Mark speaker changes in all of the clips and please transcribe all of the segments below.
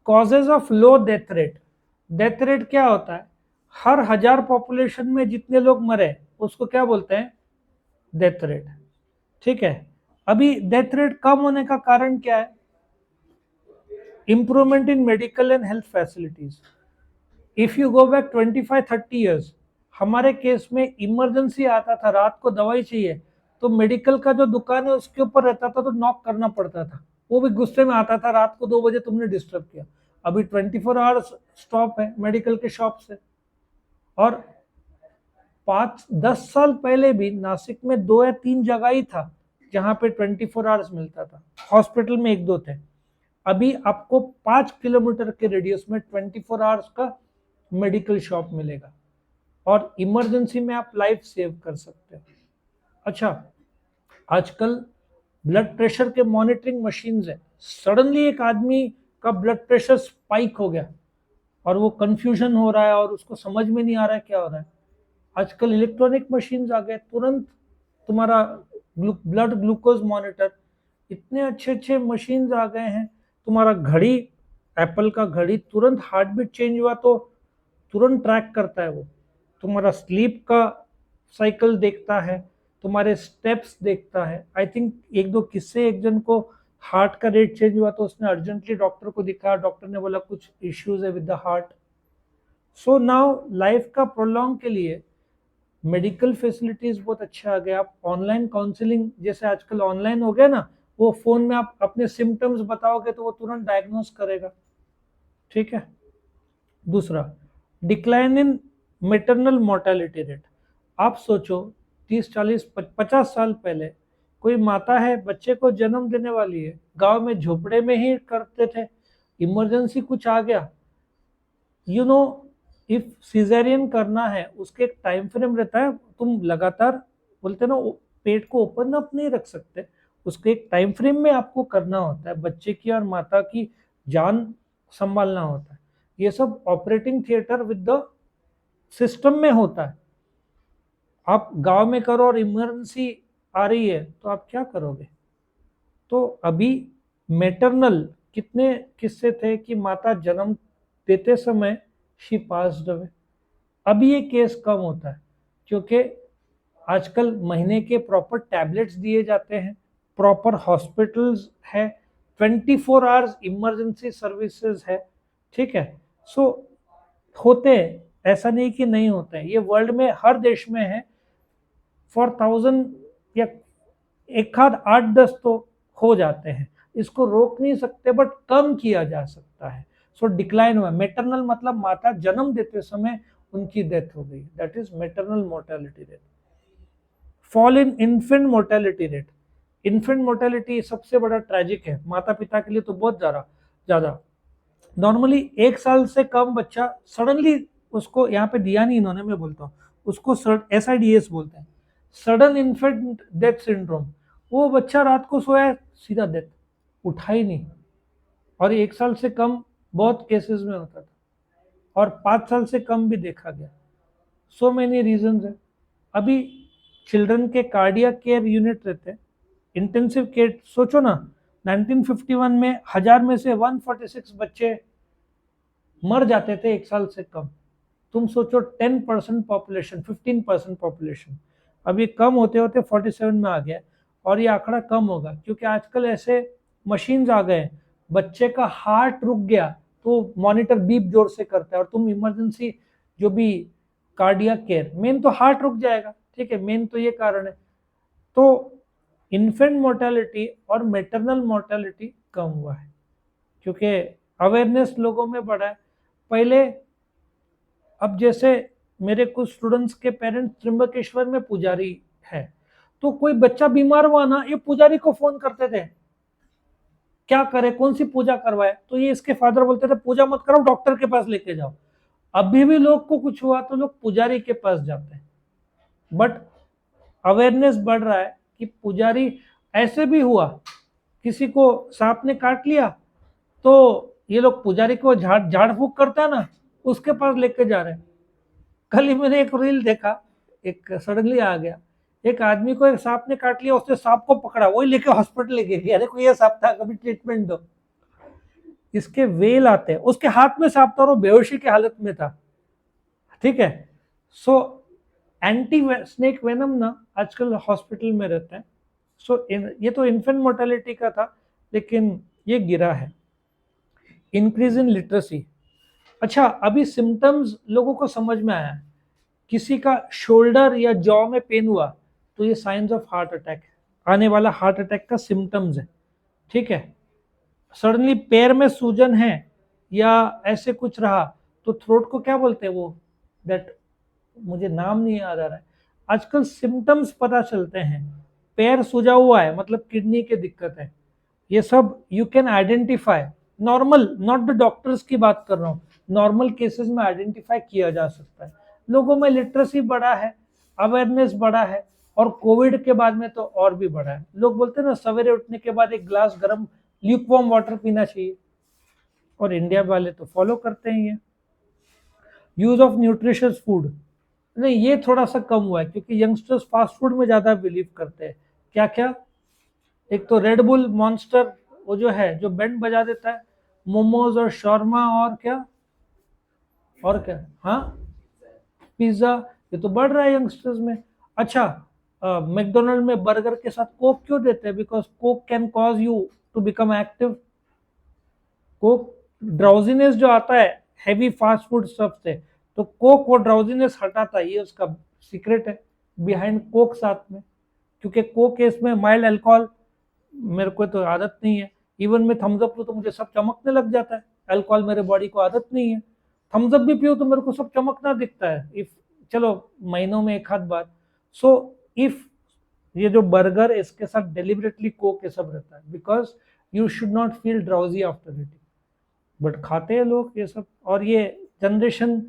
Speaker 1: Causes of low death rate. Death rate क्या होता है? हर 1000 पॉपुलेशन में जितने लोग मरे उसको क्या बोलते हैं? Death rate. ठीक है। अभी डेथ रेट कम होने का कारण क्या है? Improvement in medical and health facilities. If you go back 25-30 years, हमारे केस में इमरजेंसी आता था, रात को दवाई चाहिए तो मेडिकल का जो दुकान है उसके ऊपर रहता था तो नॉक करना पड़ता था, वो भी गुस्से में आता था, रात को 2 बजे तुमने डिस्टर्ब किया। अभी 24 आवर्स स्टॉप है मेडिकल के शॉप से। और 5-10 साल पहले भी नासिक में 2 या 3 जगह ही था जहां पे 24 आवर्स मिलता था, हॉस्पिटल में 1-2 थे। अभी आपको 5 किलोमीटर के रेडियस में 24 आवर्स का मेडिकल शॉप मिलेगा और इमरजेंसी में आप लाइफ सेव कर सकते हो। अच्छा, आजकल ब्लड प्रेशर के मॉनिटरिंग मशीन्स है। सडनली एक आदमी का ब्लड प्रेशर स्पाइक हो गया और वो कंफ्यूजन हो रहा है और उसको समझ में नहीं आ रहा है क्या हो रहा है। आजकल इलेक्ट्रॉनिक मशीन्स आ गए, तुरंत तुम्हारा ब्लड ग्लूकोज मॉनिटर, इतने अच्छे अच्छे मशीन्स आ गए हैं। तुम्हारा घड़ी, एप्पल का घड़ी, तुरंत हार्ट बीट चेंज हुआ तो तुरंत ट्रैक करता है वो। तुम्हारा स्लीप का साइकिल देखता है, तुम्हारे स्टेप्स देखता है। आई थिंक 1-2 किस्से, एक जन को हार्ट का रेट चेंज हुआ तो उसने अर्जेंटली डॉक्टर को दिखाया, डॉक्टर ने बोला कुछ इश्यूज है with the heart. So now life का प्रोलॉन्ग के लिए मेडिकल फैसिलिटीज बहुत अच्छा आ गया। आप ऑनलाइन काउंसलिंग जैसे आजकल ऑनलाइन हो गया ना, वो फोन में आप अपने सिम्टम्स बताओगे तो वो तुरंत डायग्नोस करेगा। ठीक है। दूसरा, decline in maternal mortality rate. आप सोचो 30-40-50 साल पहले कोई माता है, बच्चे को जन्म देने वाली है, गांव में झोपड़े में ही करते थे। इमरजेंसी कुछ आ गया, यू नो, इफ सीजेरियन करना है उसके एक टाइम फ्रेम रहता है। तुम लगातार बोलते ना पेट को ओपन अप नहीं रख सकते, उसके एक टाइम फ्रेम में आपको करना होता है। बच्चे की और माता की जान संभालना होता है। ये सब operating theatre with the system में होता है। आप गांव में करो और इमरजेंसी आ रही है तो आप क्या करोगे? तो अभी मेटरनल कितने किस्से थे कि माता जन्म देते समय शी पास्ड अवे। अभी ये केस कम होता है क्योंकि आजकल महीने के प्रॉपर टैबलेट्स दिए जाते हैं, प्रॉपर हॉस्पिटल्स है, 24 आवर्स इमरजेंसी सर्विसेज है। ठीक है। सो होते हैं, ऐसा नहीं कि नहीं होते हैं, ये वर्ल्ड में हर देश में है। फॉर 1000 या एक आध 8-10 तो हो जाते हैं, इसको रोक नहीं सकते बट कम किया जा सकता है। सो डिक्लाइन हुआ। मेटरनल मतलब माता जन्म देते समय उनकी डेथ हो गई, that is maternal mortality rate. Fall in infant mortality rate. Infant mortality सबसे बड़ा ट्रेजिक है माता पिता के लिए तो बहुत ज्यादा ज्यादा। नॉर्मली 1 साल से कम बच्चा सडनली, उसको यहाँ पे दिया नहीं इन्होंने, मैं बोलता हूँ उसको SIDS बोलते हैं, सडन इन्फेंट डेथ सिंड्रोम। वो बच्चा रात को सोया, सीधा डेथ, उठा ही नहीं। और 1 साल से कम बहुत केसेस में होता था और 5 साल से कम भी देखा गया। सो मेनी रीजंस है। अभी चिल्ड्रन के कार्डियक केयर यूनिट रहते हैं, इंटेंसिव केयर। सोचो ना, 1951 में 1000 में से 146 बच्चे मर जाते थे 1 साल से कम। तुम सोचो 10% पॉपुलेशन, 15% पॉपुलेशन, अब ये कम होते होते 47 में आ गया और ये आंकड़ा कम होगा क्योंकि आजकल ऐसे मशीन्स आ गए। बच्चे का हार्ट रुक गया तो मॉनिटर बीप जोर से करता है और तुम इमरजेंसी जो भी कार्डियक केयर, मेन तो हार्ट रुक जाएगा। ठीक है, मेन तो ये कारण है। तो इन्फेंट मोर्टेलिटी और मेटरनल मोर्टेलिटी कम हुआ है क्योंकि अवेयरनेस लोगों में बढ़ा है। पहले, अब जैसे मेरे कुछ स्टूडेंट्स के पेरेंट्स त्रिम्बकेश्वर में पुजारी है, तो कोई बच्चा बीमार हुआ ना, ये पुजारी को फोन करते थे क्या करे, कौन सी पूजा करवाए, तो ये इसके फादर बोलते थे पूजा मत करो, डॉक्टर के पास लेके जाओ। अभी भी लोग को कुछ हुआ तो लोग पुजारी के पास जाते हैं, बट अवेयरनेस बढ़ रहा है कि पुजारी, ऐसे भी हुआ किसी को सांप ने काट लिया तो ये लोग पुजारी को झाड़ फूक करता है ना, उसके पास लेके जा रहे हैं। कल ही मैंने एक रील देखा, एक सडनली आ गया, एक आदमी को एक सांप ने काट लिया, उसने सांप को पकड़ा, वही लेके हॉस्पिटल लेके गया, देखो ये सांप था, कभी ट्रीटमेंट दो। इसके वेल आते हैं, उसके हाथ में सांप था और वो बेहोशी की हालत में था, ठीक है। सो एंटी स्नेक वेनम ना आजकल हॉस्पिटल में रहते हैं। सो ये तो इन्फेंट मोर्टेलिटी का था, लेकिन ये गिरा है। इंक्रीज इन लिटरेसी, अच्छा अभी सिम्टम्स लोगों को समझ में आया है। किसी का शोल्डर या जॉ में पेन हुआ तो ये साइंस ऑफ हार्ट अटैक है, आने वाला हार्ट अटैक का सिम्टम्स है, ठीक है। सडनली पैर में सूजन है या ऐसे कुछ रहा तो थ्रोट को क्या बोलते हैं वो, दैट मुझे नाम नहीं याद आ रहा है। आजकल सिम्टम्स पता चलते हैं, पैर सूजा हुआ है मतलब किडनी की दिक्कत है, ये सब you can identify. Normal, not the doctors की बात कर रहा हूँ, नॉर्मल केसेस में आइडेंटिफाई किया जा सकता है। लोगों में लिटरेसी बढ़ा है, अवेयरनेस बढ़ा है, और कोविड के बाद में तो और भी बढ़ा है। लोग बोलते हैं ना सवेरे उठने के बाद एक ग्लास गर्म ल्यूकवार्म वाटर पीना चाहिए, और इंडिया वाले तो फॉलो करते हैं ये। यूज ऑफ न्यूट्रिशियस फूड, नहीं ये थोड़ा सा कम हुआ है क्योंकि यंगस्टर्स फास्ट फूड में ज्यादा बिलीव करते हैं। क्या क्या, एक तो रेड बुल मॉन्स्टर वो जो है जो बैंड बजा देता है, मोमोज और शॉर्मा, और क्या, हाँ पिज्जा, ये तो बढ़ रहा है यंगस्टर्स में। अच्छा मैकडोनल्ड में बर्गर के साथ कोक क्यों देते हैं, because Coke can cause you to become active. Coke drowsiness जो आता है हैवी फास्ट फूड स्टफ से, तो कोक वो ड्राउजीनेस हटाता है, ये उसका सीक्रेट है बिहाइंड कोक साथ में। क्योंकि कोक केस में माइल्ड अल्कोहल, मेरे को तो आदत नहीं है, इवन में थम्स अप तो मुझे सब चमकने लग जाता है, अल्कोहल मेरे बॉडी को आदत नहीं है। थम्स अप भी पियो तो मेरे को सब चमकना दिखता है, इफ चलो महीनों में एक आध बार। सो इफ ये जो बर्गर इसके साथ डेलिबरेटली कोक ये सब रहता है, because you should not feel drowsy after eating, but खाते हैं लोग ये सब। और ये जनरेशन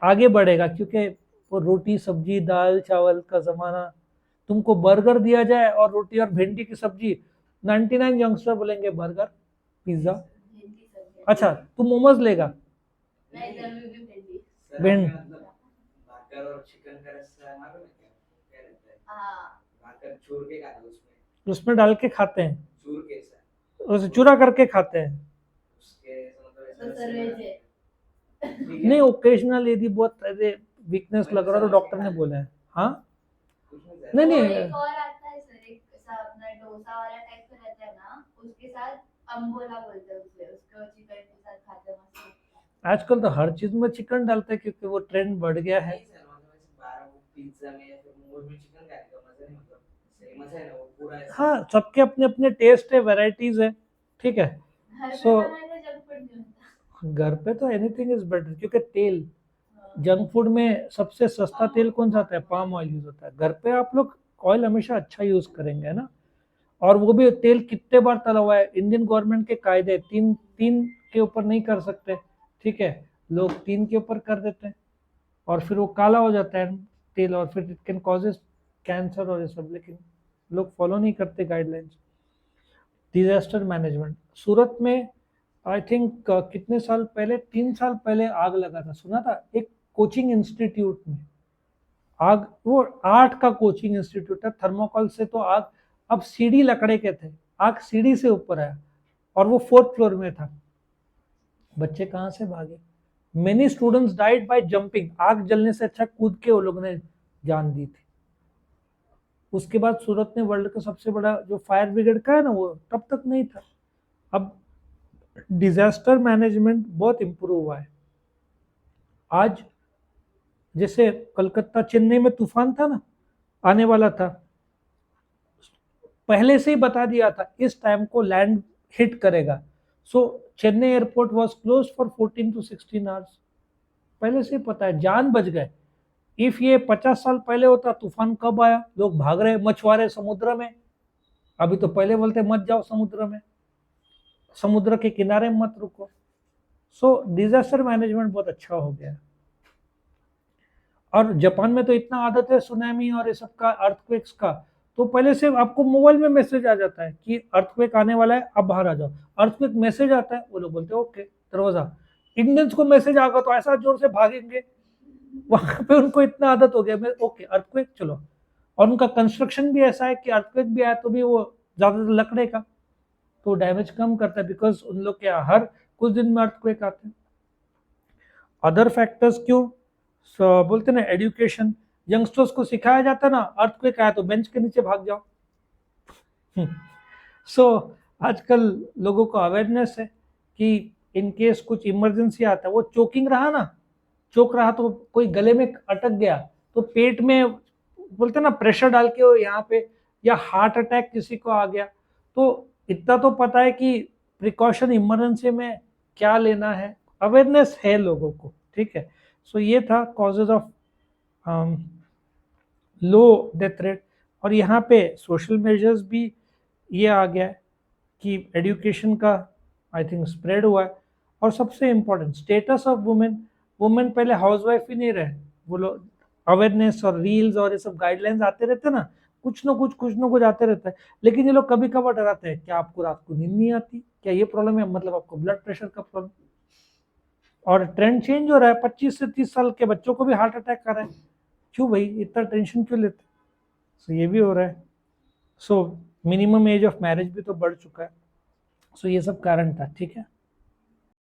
Speaker 1: आगे बढ़ेगा क्योंकि वो रोटी सब्जी दाल चावल का जमाना, तुमको बर्गर दिया जाए और रोटी और भिंडी की सब्जी, 99 यंगस्टर बोलेंगे बर्गर पिज्जा। अच्छा तुम मोमोज लेगा, भिंड भाकर और चिकन का रस्सा मालूम है क्या रहता है, भाकर चूर के खाते हैं, उसमें डाल के खाते हैं, चूर के साथ उसे चूरा करके खाते हैं, नहीं ओकेजनल यदि बहुत वीकनेस लग रहा है तो डॉक्टर ने बोला है। हाँ नहीं नहीं
Speaker 2: एक और आता है सर, एक ऐसा अपना डोसा वाला टाइप का रहता है ना, उसके साथ अम्बोला बोलते हैं उसे, उसको चिकन के साथ खाते हैं मस्त।
Speaker 1: आजकल तो हर चीज में चिकन डालते हैं क्योंकि वो ट्रेंड बढ़ गया है। हाँ सबके अपने अपने टेस्ट है, वेराइटीज है, ठीक है। सो घर पे तो एनीथिंग इज बेटर क्योंकि तेल, जंक फूड में सबसे सस्ता तेल कौन सा आता है, पाम ऑयल यूज होता है। घर पे आप लोग ऑयल हमेशा अच्छा यूज करेंगे, है ना। और वो भी तेल कितने बार तला हुआ है, इंडियन गवर्नमेंट के कायदे तीन तीन के ऊपर नहीं कर सकते, ठीक है, लोग 3 के ऊपर कर देते हैं और फिर वो काला हो जाता है तेल, और फिर इट कैन कॉजेज कैंसर और ये सब, लेकिन लोग फॉलो नहीं करते गाइडलाइंस। डिजास्टर मैनेजमेंट, सूरत में आई थिंक कितने साल पहले, 3 साल पहले आग लगा था, सुना था एक कोचिंग इंस्टीट्यूट में आग, वो आर्ट का कोचिंग इंस्टीट्यूट है, थर्मोकॉल से तो आग, अब सीढ़ी लकड़े के थे, आग सीढ़ी से ऊपर आया और वो 4th फ्लोर में था, बच्चे कहाँ से भागे। Many students died by jumping, आग जलने से अच्छा कूद के वो लोग ने जान दी थी। उसके बाद सूरत ने वर्ल्ड का सबसे बड़ा जो फायर ब्रिगेड का है ना, वो तब तक नहीं था। अब डिजास्टर मैनेजमेंट बहुत इंप्रूव हुआ है। आज जैसे कलकत्ता चेन्नई में तूफान था ना, आने वाला था, पहले से ही बता दिया था इस टाइम को लैंड हिट करेगा। So Chennai airport was close for 14 to 16 hours, पहले से ही पता है, जान बच गए। इफ ये 50 साल पहले होता तूफान कब आया, लोग भाग रहे मछुआरे समुद्र में, अभी तो पहले बोलते मत जाओ समुद्र में, समुद्र के किनारे मत रुको। सो डिजास्टर मैनेजमेंट बहुत अच्छा हो गया। और जापान में तो इतना आदत है सुनामी और ये सब का, अर्थक्वेक्स का, तो पहले से आपको मोबाइल में मैसेज आ जाता है कि अर्थक्वेक आने वाला है, अब बाहर आ जाओ। अर्थक्वेक मैसेज आता है, वो लोग बोलते हैं ओके दरवाजा, इंडियंस को मैसेज आ गया तो ऐसा जोर से भागेंगे, वहां पे उनको इतना आदत हो गया मैं ओके अर्थक्वेक चलो। और उनका कंस्ट्रक्शन भी ऐसा है कि अर्थक्वेक भी आया तो भी वो ज्यादातर लकड़े का, तो डैमेज कम करता है, बिकॉज उन लोग के हर कुछ दिन में अर्थक्वेक आते हैं। अदर फैक्टर्स क्यों? बोलते ना एजुकेशन, यंगस्टर्स को सिखाया जाता है ना अर्थक्वेक आया तो बेंच के नीचे भाग जाओ। सो आजकल लोगों को अवेयरनेस है कि इन केस कुछ इमरजेंसी आता है, वो चोकिंग रहा ना, चोक रहा तो कोई गले में अटक गया तो पेट में बोलते ना प्रेशर डाल के वो यहाँ पे, या हार्ट अटैक किसी को आ गया, तो इतना तो पता है कि प्रिकॉशन इमरजेंसी में क्या लेना है, अवेयरनेस है लोगों को, ठीक है। सो ये था causes of low death rate. और यहाँ पे सोशल मेजर्स भी ये आ गया है कि एजुकेशन का आई थिंक स्प्रेड हुआ है, और सबसे important status of women. Women पहले हाउसवाइफ ही नहीं रहे, वो लोग अवेयरनेस और रील्स और ये सब गाइडलाइंस आते रहते हैं ना, कुछ ना कुछ आते रहता है, लेकिन ये लोग कभी कभार डराते हैं, क्या आपको रात को नींद नहीं आती, क्या ये प्रॉब्लम है, मतलब आपको ब्लड प्रेशर का प्रॉब्लम। और ट्रेंड चेंज हो रहा है, 25 से 30 साल के बच्चों को भी हार्ट अटैक कर रहा है, क्यों भाई इतना टेंशन क्यों लेते? सो ये भी हो रहा है। So minimum age of marriage भी तो बढ़ चुका है। सो ये सब कारण था, ठीक है।